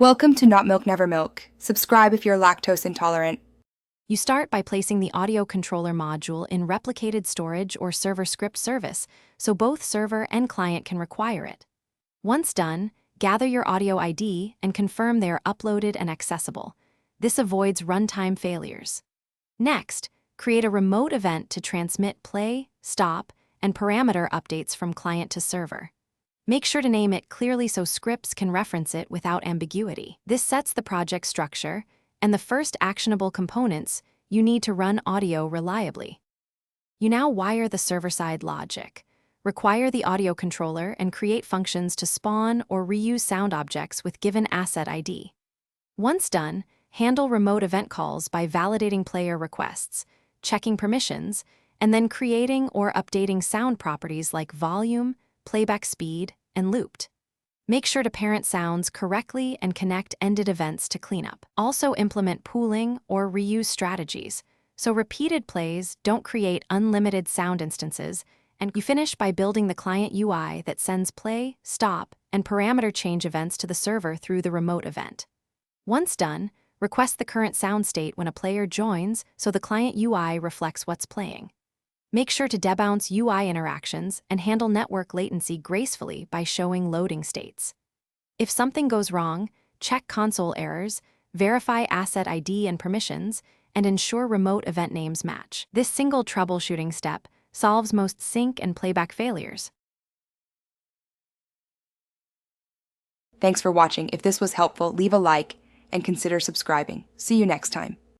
Welcome to Not Milk Never Milk. Subscribe if you're lactose intolerant. You start by placing the audio controller module in replicated storage or server script service, so both server and client can require it. Once done, gather your audio ID and confirm they are uploaded and accessible. This avoids runtime failures. Next, create a remote event to transmit play, stop, and parameter updates from client to server. Make sure to name it clearly so scripts can reference it without ambiguity. This sets the project structure and the first actionable components you need to run audio reliably. You now wire the server-side logic, require the audio controller, and create functions to spawn or reuse sound objects with given asset ID. Once done, handle remote event calls by validating player requests, checking permissions, and then creating or updating sound properties like volume, playback speed, and looped. Make sure to parent sounds correctly and connect ended events to cleanup. Also implement pooling or reuse strategies, so repeated plays don't create unlimited sound instances, and you finish by building the client UI that sends play, stop, and parameter change events to the server through the remote event. Once done, request the current sound state when a player joins so the client UI reflects what's playing. Make sure to debounce UI interactions and handle network latency gracefully by showing loading states. If something goes wrong, check console errors, verify asset ID and permissions, and ensure remote event names match. This single troubleshooting step solves most sync and playback failures. Thanks for watching. If this was helpful, leave a like and consider subscribing. See you next time.